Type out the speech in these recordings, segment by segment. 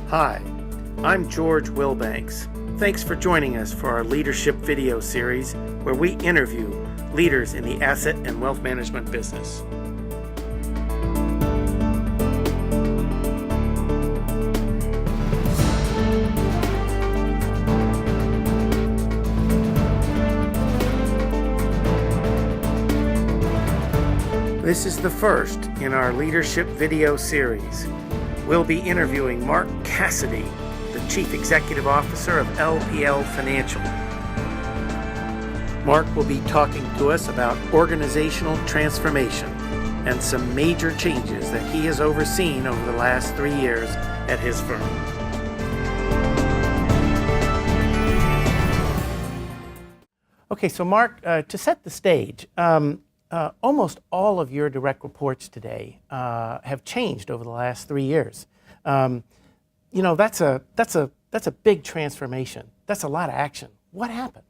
Hi, I'm Geroge Wilbanks. Thanks for joining us for our leadership video series where we interview leaders in the asset and wealth management business. This is the first in our leadership video series. We'll be interviewing Mark Casady, the Chief Executive Officer of LPL Financial. Mark will be talking to us about organizational transformation and some major changes that he has overseen over the last 3 years at his firm. Okay, so Mark, to set the stage, almost all of your direct reports today have changed over the last 3 years. That's a big transformation. That's a lot of action. What happened?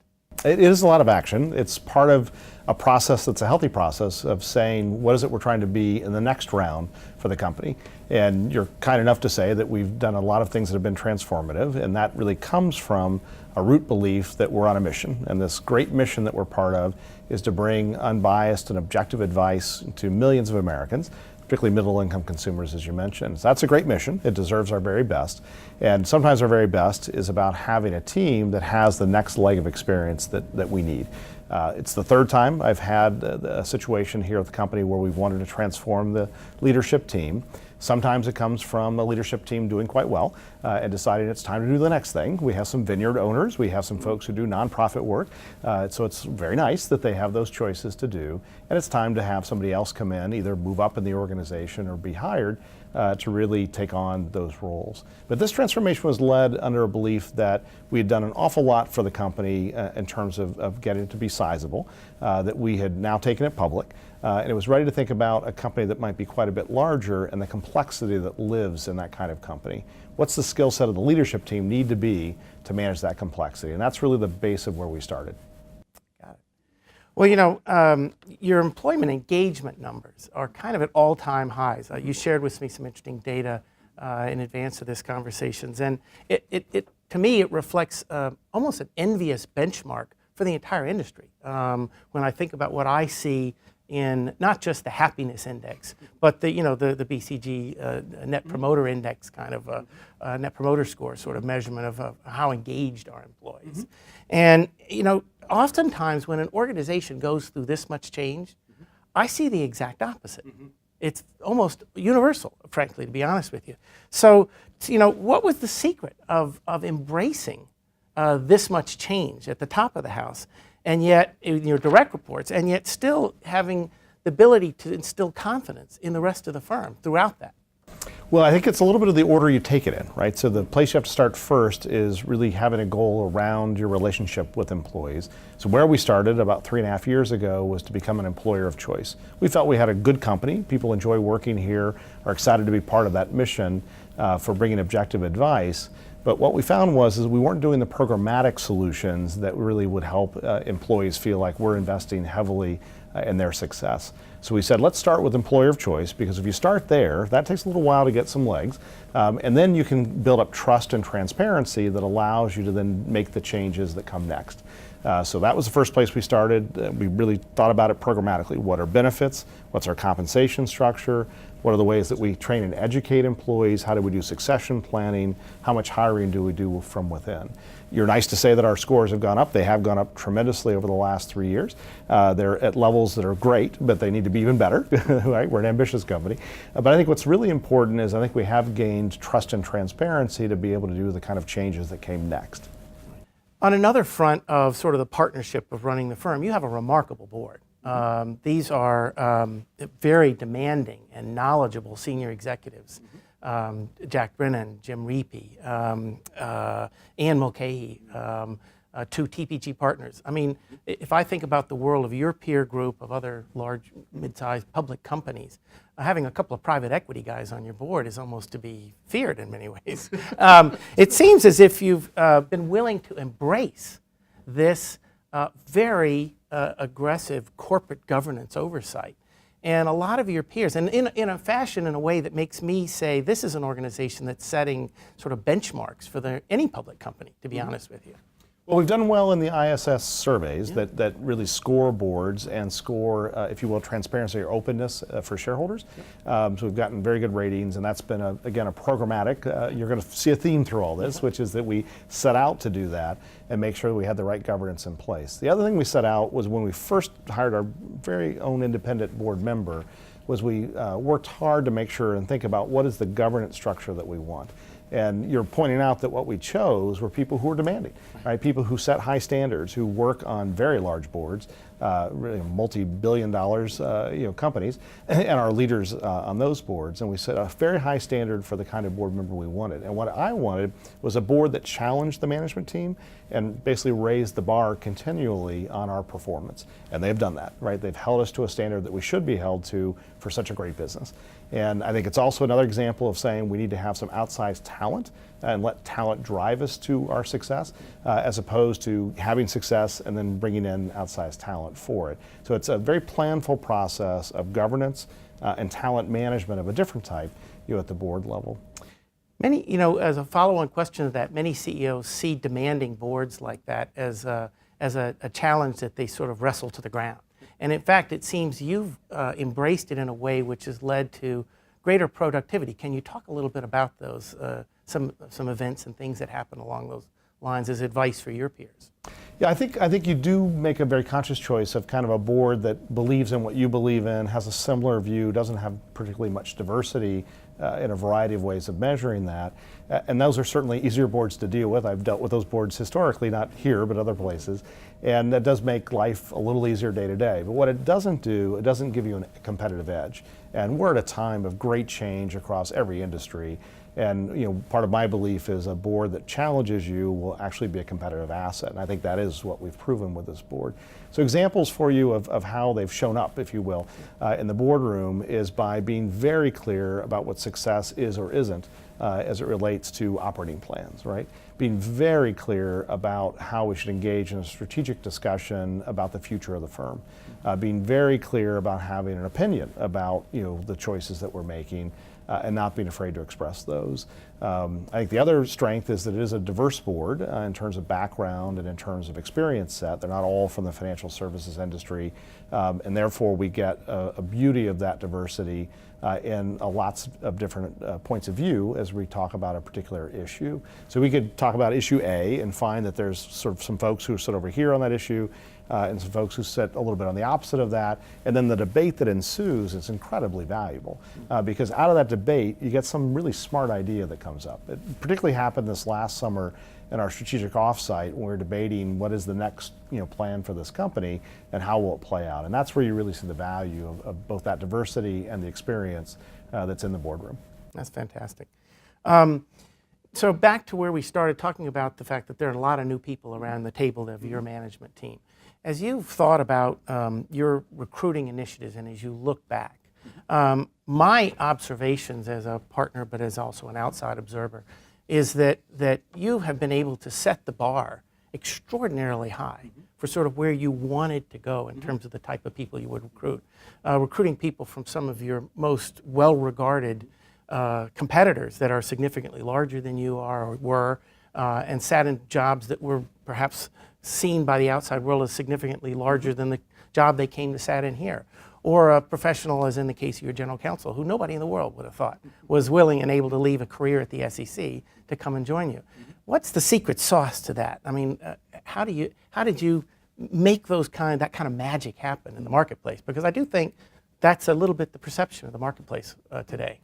It is a lot of action. It's part of a process that's a healthy process of saying what is it we're trying to be in the next round for the company. And you're kind enough to say that we've done a lot of things that have been transformative, and that really comes from a root belief that we're on a mission. And this great mission that we're part of is to bring unbiased and objective advice to millions of Americans, particularly middle-income consumers, as you mentioned. So that's a great mission. It deserves our very best. And sometimes our very best is about having a team that has the next leg of experience that we need. It's the third time I've had a situation here at the company where we've wanted to transform the leadership team. Sometimes it comes from a leadership team doing quite well and deciding it's time to do the next thing. We have some vineyard owners, we have some folks who do nonprofit work, so it's very nice that they have those choices to do, and it's time to have somebody else come in, either move up in the organization or be hired to really take on those roles. But this transformation was led under a belief that we had done an awful lot for the company in terms of getting it to be sizable, that we had now taken it public, and it was ready to think about a company that might be quite a bit larger and the complexity that lives in that kind of company. What's the skill set of the leadership team need to be to manage that complexity? And that's really the base of where we started. Got it. Well, your employment engagement numbers are kind of at all-time highs. You shared with me some interesting data in advance of this conversations, and to me it reflects almost an envious benchmark for the entire industry. When I think about what I see in not just the happiness index, but the BCG net promoter index, kind of a net promoter score sort of measurement of how engaged our employees. And oftentimes when an organization goes through this much change, I see the exact opposite. It's almost universal, frankly, to be honest with you. So, what was the secret of embracing this much change at the top of the house, and yet in your direct reports, and yet still having the ability to instill confidence in the rest of the firm throughout that? Well, I think it's a little bit of the order you take it in, right? So the place you have to start first is really having a goal around your relationship with employees. So where we started about 3.5 years ago was to become an employer of choice. We felt we had a good company. People enjoy working here, are excited to be part of that mission for bringing objective advice. But what we found was we weren't doing the programmatic solutions that really would help employees feel like we're investing heavily in their success. So we said, let's start with employer of choice, because if you start there, that takes a little while to get some legs. And then you can build up trust and transparency that allows you to then make the changes that come next. So that was the first place we started. We really thought about it programmatically. What are benefits? What's our compensation structure? What are the ways that we train and educate employees? How do we do succession planning? How much hiring do we do from within? You're nice to say that our scores have gone up. They have gone up tremendously over the last 3 years. They're at levels that are great, but they need to be even better, right? We're an ambitious company. But I think what's really important is I think we have gained trust and transparency to be able to do the kind of changes that came next. On another front of sort of the partnership of running the firm, you have a remarkable board. These are very demanding and knowledgeable senior executives. Jack Brennan, Jim Reapy, Ann Mulcahy, 2 TPG partners. I mean, if I think about the world of your peer group of other large, mid-sized public companies, having a couple of private equity guys on your board is almost to be feared in many ways. It seems as if you've been willing to embrace this very aggressive corporate governance oversight And a lot of your peers, and in a fashion, in a way that makes me say this is an organization that's setting sort of benchmarks for any public company, to be honest with you. Well, we've done well in the ISS surveys that really score boards and score, if you will, transparency or openness for shareholders. So we've gotten very good ratings, and that's been, again, a programmatic. You're going to see a theme through all this, which is that we set out to do that and make sure that we had the right governance in place. The other thing we set out was when we first hired our very own independent board member, was we worked hard to make sure and think about what is the governance structure that we want. And you're pointing out that what we chose were people who are demanding, right? People who set high standards, who work on very large boards, really multi-billion dollars, companies, and are leaders on those boards. And we set a very high standard for the kind of board member we wanted. And what I wanted was a board that challenged the management team and basically raised the bar continually on our performance. And they've done that, right? They've held us to a standard that we should be held to for such a great business. And I think it's also another example of saying we need to have some outsized talent and let talent drive us to our success, as opposed to having success and then bringing in outsized talent for it. So it's a very planful process of governance and talent management of a different type, at the board level. Many, as a follow-on question to that, many CEOs see demanding boards like that as a challenge that they sort of wrestle to the ground. And in fact, it seems you've embraced it in a way which has led to greater productivity. Can you talk a little bit about those, some events and things that happen along those lines as advice for your peers? Yeah, I think you do make a very conscious choice of kind of a board that believes in what you believe in, has a similar view, doesn't have particularly much diversity in a variety of ways of measuring that. And those are certainly easier boards to deal with. I've dealt with those boards historically, not here, but other places. And that does make life a little easier day to day. But what it doesn't do, it doesn't give you a competitive edge. And we're at a time of great change across every industry. And part of my belief is a board that challenges you will actually be a competitive asset. And I think that is what we've proven with this board. So examples for you of how they've shown up, if you will, in the boardroom is by being very clear about what success is or isn't as it relates to operating plans, right? Being very clear about how we should engage in a strategic discussion about the future of the firm. Being very clear about having an opinion about the choices that we're making. And not being afraid to express those. I think the other strength is that it is a diverse board in terms of background and in terms of experience set. They're not all from the financial services industry, and therefore we get a beauty of that diversity in lots of different points of view as we talk about a particular issue. So we could talk about issue A and find that there's sort of some folks who sit over here on that issue, and some folks who sit a little bit on the opposite of that. And then the debate that ensues is incredibly valuable because out of that debate, you get some really smart idea that comes up. It particularly happened this last summer in our strategic offsite when we were debating what is the next plan for this company and how will it play out. And that's where you really see the value of both that diversity and the experience that's in the boardroom. That's fantastic. So back to where we started talking about the fact that there are a lot of new people around the table of your management team. As you've thought about your recruiting initiatives and as you look back, my observations as a partner but as also an outside observer is that you have been able to set the bar extraordinarily high for sort of where you wanted to go in terms of the type of people you would recruit. Recruiting people from some of your most well-regarded competitors that are significantly larger than you are or were, and sat in jobs that were perhaps seen by the outside world as significantly larger than the job they came to sat in here. Or a professional, as in the case of your general counsel, who nobody in the world would have thought was willing and able to leave a career at the SEC to come and join you. What's the secret sauce to that? I mean, how did you make that kind of magic happen in the marketplace? Because I do think that's a little bit the perception of the marketplace today.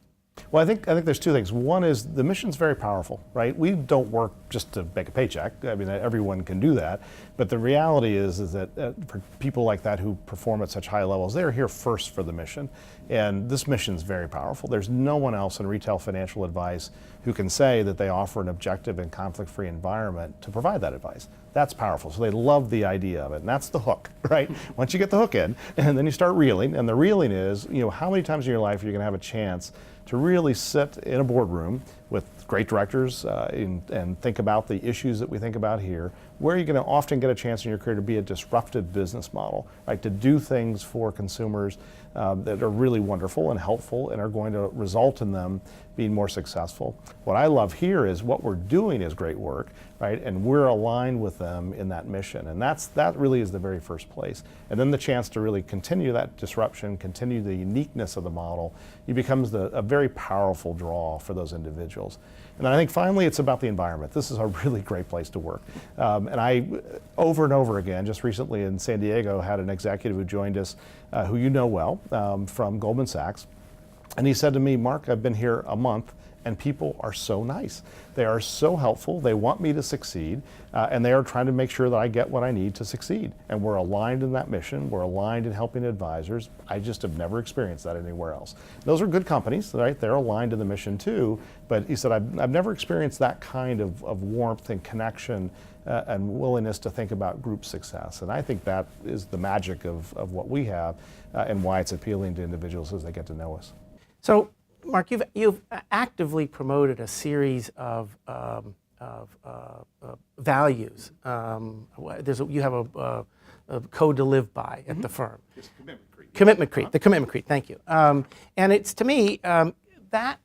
Well, I think there's two things. One is the mission's very powerful, right? We don't work just to make a paycheck. I mean, everyone can do that. But the reality is that for people like that who perform at such high levels, they're here first for the mission. And this mission's very powerful. There's no one else in retail financial advice who can say that they offer an objective and conflict-free environment to provide that advice. That's powerful. So they love the idea of it. And that's the hook, right? Once you get the hook in, and then you start reeling. And the reeling is, how many times in your life are you going to have a chance to really sit in a boardroom with great directors and think about the issues that we think about here, where are you going to often get a chance in your career to be a disruptive business model, right? To do things for consumers that are really wonderful and helpful and are going to result in them being more successful. What I love here is what we're doing is great work, right? And we're aligned with them in that mission. And that really is the very first place. And then the chance to really continue that disruption, continue the uniqueness of the model, it becomes a very powerful draw for those individuals. And then I think finally it's about the environment. This is a really great place to work. And I, over and over again, just recently in San Diego, had an executive who joined us, who you know well, from Goldman Sachs. And he said to me, Mark, I've been here a month and people are so nice. They are so helpful. They want me to succeed, and they are trying to make sure that I get what I need to succeed. And we're aligned in that mission. We're aligned in helping advisors. I just have never experienced that anywhere else. Those are good companies, right? They're aligned in the mission too. But he said, I've never experienced that kind of warmth and connection and willingness to think about group success. And I think that is the magic of what we have and why it's appealing to individuals as they get to know us. So, Mark, you've actively promoted a series of values. You have a code to live by at the firm. It's Commitment Creed. Commitment Creed, the Commitment Creed. Thank you. And it's to me that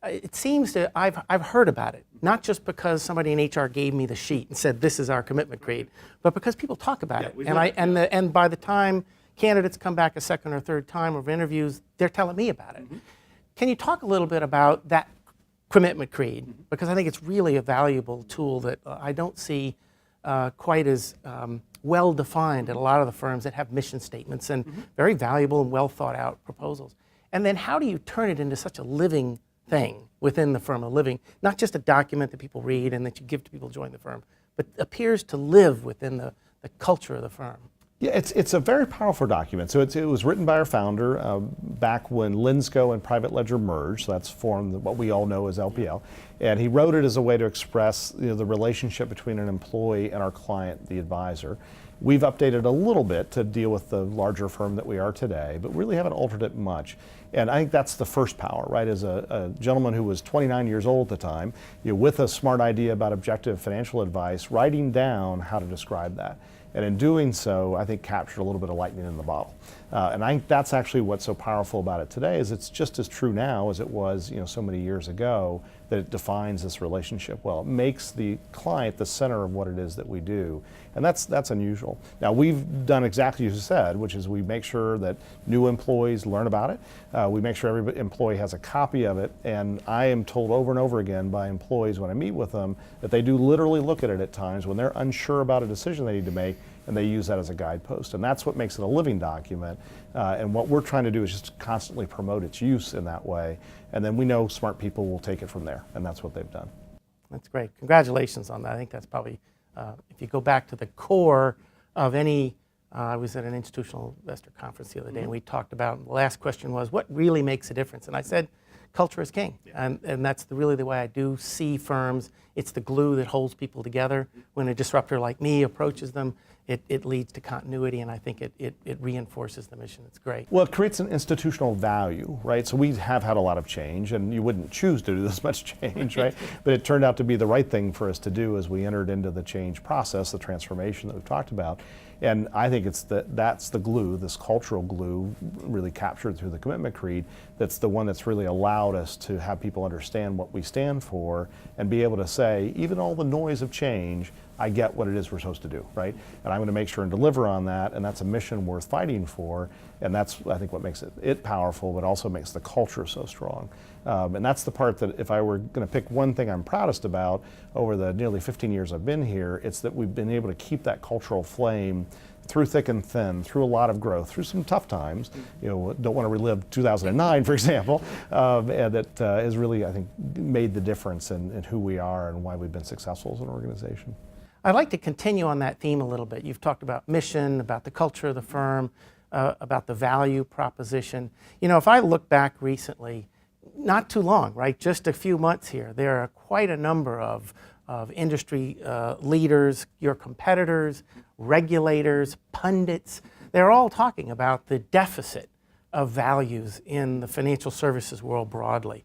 it seems that I've heard about it, not just because somebody in HR gave me the sheet and said this is our Commitment Creed, but because people talk about it. And by the time candidates come back a second or third time of interviews, they're telling me about it. Can you talk a little bit about that Commitment Creed? Because I think it's really a valuable tool that I don't see quite as well defined at a lot of the firms that have mission statements and very valuable and well thought out proposals. And then how do you turn it into such a living thing within the firm, not just a document that people read and that you give to people who join the firm, but appears to live within the culture of the firm? Yeah, it's a very powerful document. So it was written by our founder back when Linsco and Private Ledger merged. So that's formed what we all know as LPL. And he wrote it as a way to express the relationship between an employee and our client, the advisor. We've updated a little bit to deal with the larger firm that we are today, but really haven't altered it much. And I think that's the first power, right? As a gentleman who was 29 years old at the time, with a smart idea about objective financial advice, writing down how to describe that. And in doing so, I think captured a little bit of lightning in the bottle. And I think that's actually what's so powerful about it today is it's just as true now as it was so many years ago, that it defines this relationship well. It makes the client the center of what it is that we do. And that's unusual. Now we've done exactly as you said, which is we make sure that new employees learn about it. We make sure every employee has a copy of it. And I am told over and over again by employees when I meet with them that they do literally look at it at times when they're unsure about a decision they need to make, and they use that as a guidepost. And that's what makes it a living document. And what we're trying to do is just constantly promote its use in that way. And then we know smart people will take it from there, and that's what they've done. That's great. Congratulations on that. I think that's probably, if you go back to the core of any, I was at an institutional investor conference the other day, and we talked about, the last question was, what really makes a difference? And I said, culture is king. Yeah. And that's really the way I do see firms. It's the glue that holds people together. When a disruptor like me approaches them, it leads to continuity, and I think it reinforces the mission. It's great. Well, it creates an institutional value, right? So we have had a lot of change, and you wouldn't choose to do this much change, right? But it turned out to be the right thing for us to do as we entered into the change process, the transformation that we've talked about. And I think that's the glue, this cultural glue, really captured through the Commitment Creed, that's the one that's really allowed us to have people understand what we stand for and be able to say, even all the noise of change, I get what it is we're supposed to do, right? And I'm going to make sure and deliver on that, and that's a mission worth fighting for, and that's, I think, what makes it powerful, but also makes the culture so strong. And that's the part that if I were going to pick one thing I'm proudest about over the nearly 15 years I've been here, it's that we've been able to keep that cultural flame through thick and thin, through a lot of growth, through some tough times. Don't want to relive 2009, for example, and that has really, I think, made the difference in who we are and why we've been successful as an organization. I'd like to continue on that theme a little bit. You've talked about mission, about the culture of the firm, about the value proposition. If I look back recently, not too long, right? Just a few months here, there are quite a number of industry leaders, your competitors, regulators, pundits. They're all talking about the deficit of values in the financial services world broadly.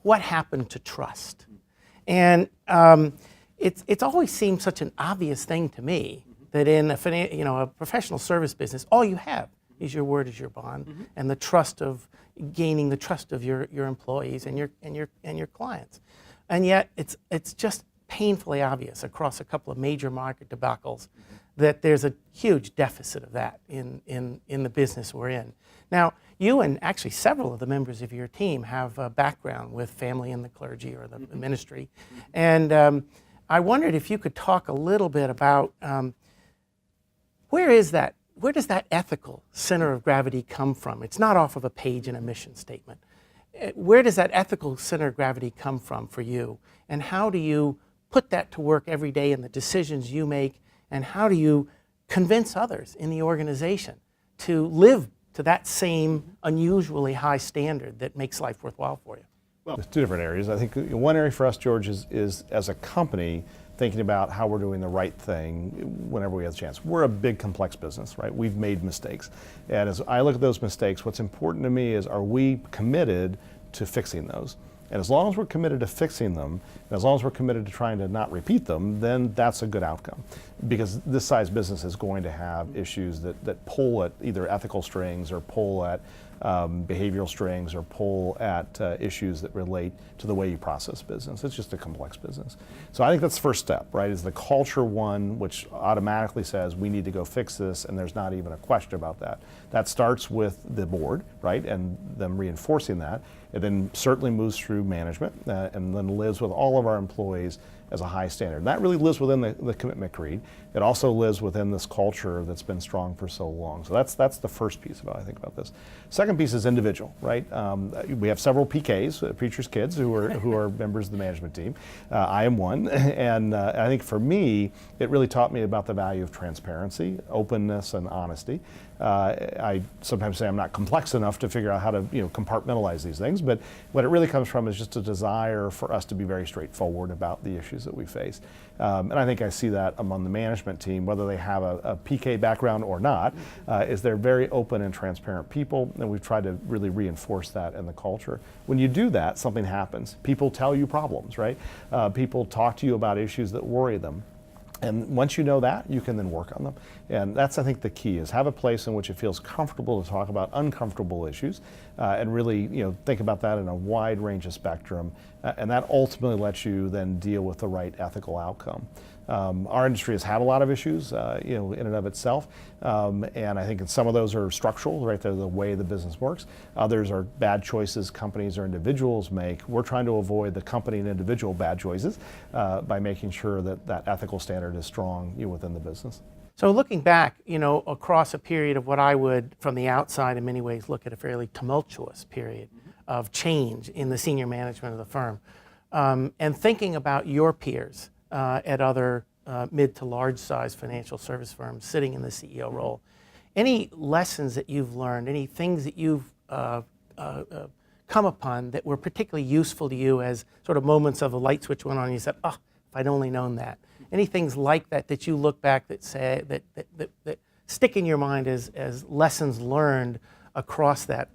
What happened to trust? And it's always seemed such an obvious thing to me that in a professional service business, all you have is your word is your bond, and the trust of gaining the trust of your employees and your clients. And yet it's just painfully obvious across a couple of major market debacles that there's a huge deficit of that in the business we're in. Now, you and actually several of the members of your team have a background with family in the clergy or the ministry. And I wondered if you could talk a little bit about where does that ethical center of gravity come from? It's not off of a page in a mission statement. Where does that ethical center of gravity come from for you? And how do you put that to work every day in the decisions you make? And how do you convince others in the organization to live to that same unusually high standard that makes life worthwhile for you? Well, there's two different areas. I think one area for us, George, is as a company thinking about how we're doing the right thing whenever we have a chance. We're a big, complex business, right? We've made mistakes. And as I look at those mistakes, what's important to me is, are we committed to fixing those? And as long as we're committed to fixing them, and as long as we're committed to trying to not repeat them, then that's a good outcome. Because this size business is going to have issues that pull at either ethical strings or pull at behavioral strings or pull at issues that relate to the way you process business. It's just a complex business. So I think that's the first step, right, is the culture one, which automatically says we need to go fix this, and there's not even a question about that. That starts with the board, right, and them reinforcing that. It then certainly moves through management and then lives with all of our employees as a high standard. And that really lives within the commitment creed. It also lives within this culture that's been strong for so long. So that's the first piece of how I think about this. Second piece is individual, right? We have several PKs, preachers' kids, who are members of the management team. I am one, and I think for me, it really taught me about the value of transparency, openness, and honesty. I sometimes say I'm not complex enough to figure out how to compartmentalize these things, but what it really comes from is just a desire for us to be very straightforward about the issues that we face. And I think I see that among the management team, whether they have a PK background or not, is they're very open and transparent people, and we've tried to really reinforce that in the culture. When you do that, something happens. People tell you problems, right? People talk to you about issues that worry them. And once you know that, you can then work on them. And that's, I think, the key, is have a place in which it feels comfortable to talk about uncomfortable issues and really think about that in a wide range of spectrum. And that ultimately lets you then deal with the right ethical outcome. Our industry has had a lot of issues, in and of itself, and I think some of those are structural, right? They're the way the business works. Others are bad choices companies or individuals make. We're trying to avoid the company and individual bad choices by making sure that that ethical standard is strong within the business. So looking back, across a period of what I would, from the outside in many ways, look at a fairly tumultuous period of change in the senior management of the firm, and thinking about your peers at other mid to large size financial service firms sitting in the CEO role, any lessons that you've learned, any things that you've come upon that were particularly useful to you as sort of moments of a light switch went on and you said, oh, if I'd only known that. Any things like that you look back that say that stick in your mind as lessons learned across that,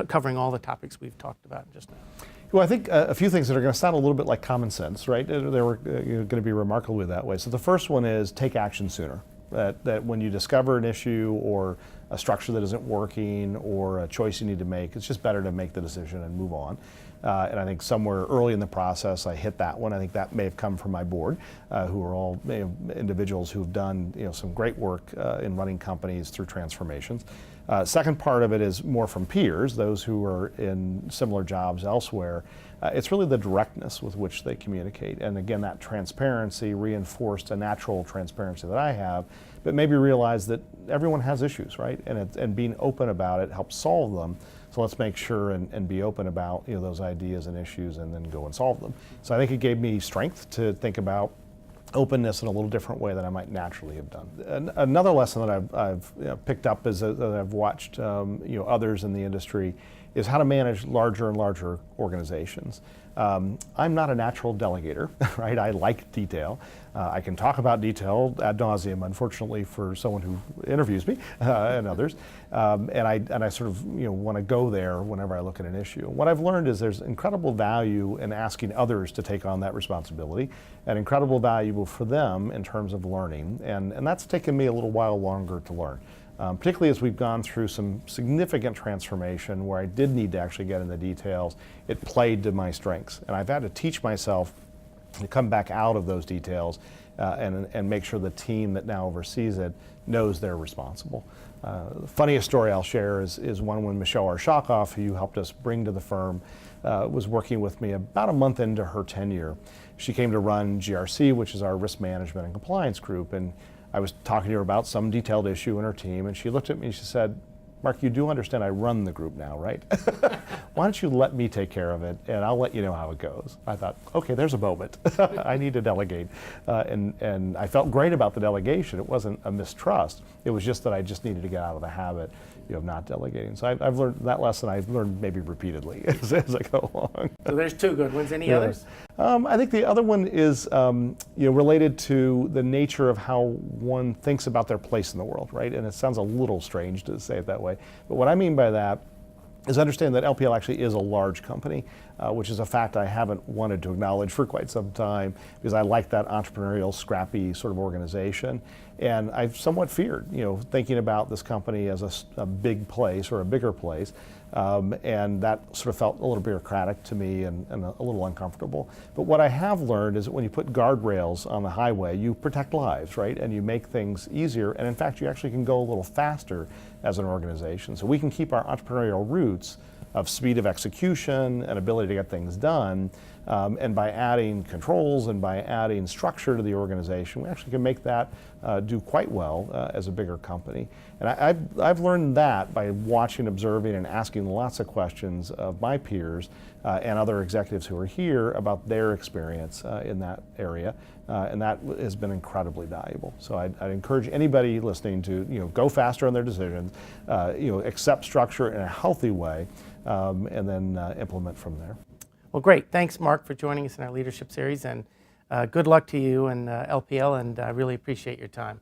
covering all the topics we've talked about just now? Well, I think a few things that are going to sound a little bit like common sense, right? They were going to be remarkably that way. So the first one is take action sooner. That when you discover an issue or a structure that isn't working or a choice you need to make, it's just better to make the decision and move on. And I think somewhere early in the process, I hit that one. I think that may have come from my board, who are all individuals who've done some great work in running companies through transformations. Second part of it is more from peers, those who are in similar jobs elsewhere. It's really the directness with which they communicate. And again, that transparency reinforced a natural transparency that I have, but maybe realize that everyone has issues, right? And being open about it helps solve them. So let's make sure and be open about those ideas and issues and then go and solve them. So I think it gave me strength to think about openness in a little different way than I might naturally have done. Another lesson that I've picked up is that I've watched others in the industry is how to manage larger and larger organizations. I'm not a natural delegator, right? I like detail. I can talk about detail ad nauseum, unfortunately, for someone who interviews me and others. And I sort of want to go there whenever I look at an issue. What I've learned is there's incredible value in asking others to take on that responsibility, and incredible value for them in terms of learning. And that's taken me a little while longer to learn. Particularly as we've gone through some significant transformation where I did need to actually get in the details, it played to my strengths. And I've had to teach myself to come back out of those details and make sure the team that now oversees it knows they're responsible. The funniest story I'll share is one when Michelle Arshakoff, who helped us bring to the firm, was working with me about a month into her tenure. She came to run GRC, which is our risk management and compliance group, and I was talking to her about some detailed issue in her team, and she looked at me and she said, "Mark, you do understand I run the group now, right? Why don't you let me take care of it, and I'll let you know how it goes." I thought, okay, there's a moment. I need to delegate. And I felt great about the delegation. It wasn't a mistrust. It was just that I just needed to get out of the habit of not delegating. So I've learned that lesson. I've learned maybe repeatedly as I go along. So there's two good ones. Any others? I think the other one is related to the nature of how one thinks about their place in the world, right? And it sounds a little strange to say it that way, but what I mean by that is understand that LPL actually is a large company, which is a fact I haven't wanted to acknowledge for quite some time because I like that entrepreneurial, scrappy sort of organization. And I've somewhat feared, thinking about this company as a big place or a bigger place. And that sort of felt a little bureaucratic to me and a little uncomfortable. But what I have learned is that when you put guardrails on the highway, you protect lives, right? And you make things easier. And in fact, you actually can go a little faster as an organization. So we can keep our entrepreneurial roots of speed of execution and ability to get things done. And by adding controls and by adding structure to the organization, we actually can make that do quite well as a bigger company. And I've learned that by watching, observing, and asking lots of questions of my peers and other executives who are here about their experience in that area. And that has been incredibly valuable. So I'd encourage anybody listening to go faster on their decisions, accept structure in a healthy way, and then implement from there. Well, great. Thanks, Mark, for joining us in our leadership series, and good luck to you and LPL, and I really appreciate your time.